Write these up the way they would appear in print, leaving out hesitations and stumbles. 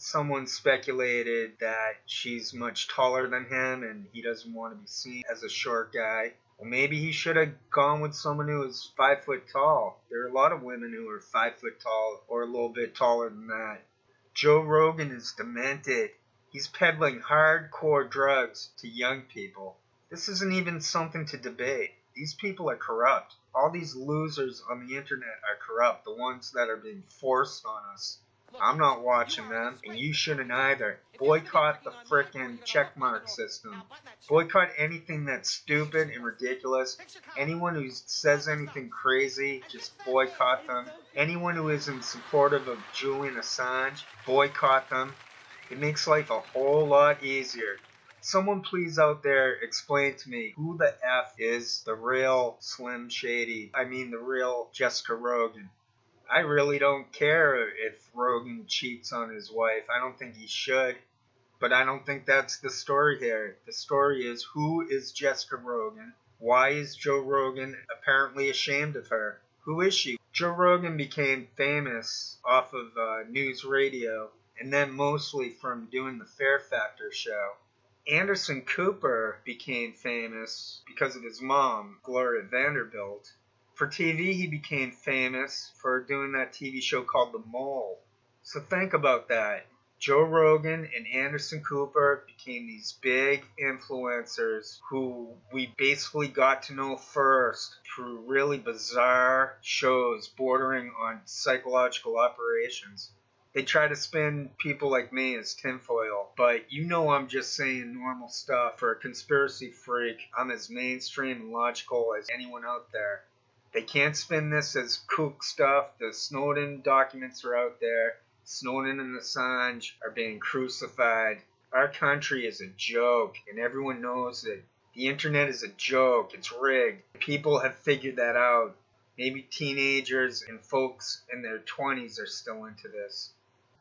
Someone speculated that she's much taller than him and he doesn't want to be seen as a short guy. Well, maybe he should have gone with someone who is 5 foot tall. There are a lot of women who are 5 foot tall or a little bit taller than that. Joe Rogan is demented. He's peddling hardcore drugs to young people. This isn't even something to debate. These people are corrupt. All these losers on the internet are corrupt, the ones that are being forced on us. I'm not watching them, and you shouldn't either. Boycott the frickin' checkmark system. Boycott anything that's stupid and ridiculous. Anyone who says anything crazy, just boycott them. Anyone who isn't supportive of Julian Assange, boycott them. It makes life a whole lot easier. Someone please out there explain to me who the F is the real Slim Shady. I mean the real Jessica Rogan. I really don't care if Rogan cheats on his wife. I don't think he should. But I don't think that's the story here. The story is, who is Jessica Rogan? Why is Joe Rogan apparently ashamed of her? Who is she? Joe Rogan became famous off of news radio, and then mostly from doing the Fear Factor show. Anderson Cooper became famous because of his mom, Gloria Vanderbilt. For TV, he became famous for doing that TV show called The Mole. So think about that. Joe Rogan and Anderson Cooper became these big influencers who we basically got to know first through really bizarre shows bordering on psychological operations. They try to spin people like me as tinfoil, but you know I'm just saying normal stuff. For a conspiracy freak, I'm as mainstream and logical as anyone out there. They can't spin this as kook stuff. The Snowden documents are out there. Snowden and Assange are being crucified. Our country is a joke, and everyone knows it. The internet is a joke. It's rigged. People have figured that out. Maybe teenagers and folks in their 20s are still into this.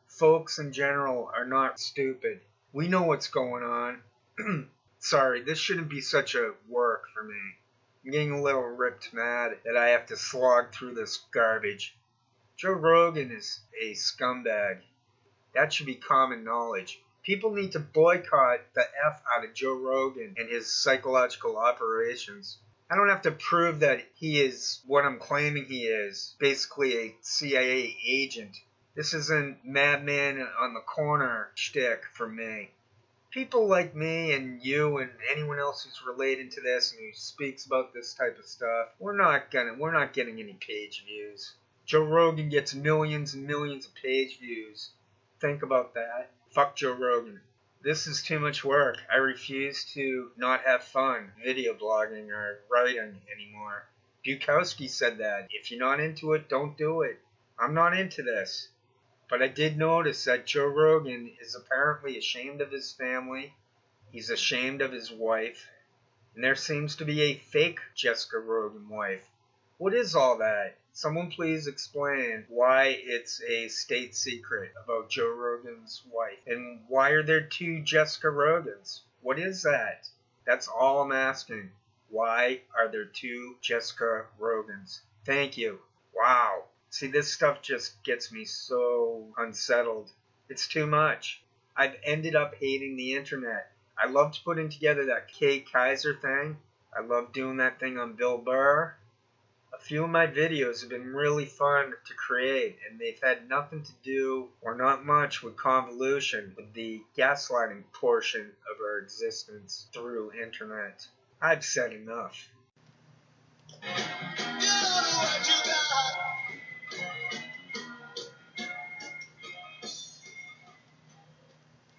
Folks in general are not stupid. We know what's going on. Sorry, this shouldn't be such a work for me. I'm getting a little ripped mad that I have to slog through this garbage. Joe Rogan is a scumbag. That should be common knowledge. People need to boycott the F out of Joe Rogan and his psychological operations. I don't have to prove that he is what I'm claiming he is, basically a CIA agent. This isn't Madman on the Corner shtick for me. People like me and you and anyone else who's related to this and who speaks about this type of stuff, we're not getting any page views. Joe Rogan gets millions and millions of page views. Think about that. Fuck Joe Rogan. This is too much work. I refuse to not have fun video blogging or writing anymore. Bukowski said that. If you're not into it, don't do it. I'm not into this. But I did notice that Joe Rogan is apparently ashamed of his family. He's ashamed of his wife. And there seems to be a fake Jessica Rogan wife. What is all that? Someone please explain why it's a state secret about Joe Rogan's wife. And why are there two Jessica Rogans? What is that? That's all I'm asking. Why are there two Jessica Rogans? Thank you. Wow. See, this stuff just gets me so unsettled. It's too much. I've ended up hating the internet. I loved putting together that Kate Kaiser thing. I loved doing that thing on Bill Burr. A few of my videos have been really fun to create, and they've had nothing to do, or not much, with convolution, with the gaslighting portion of our existence through internet. I've said enough.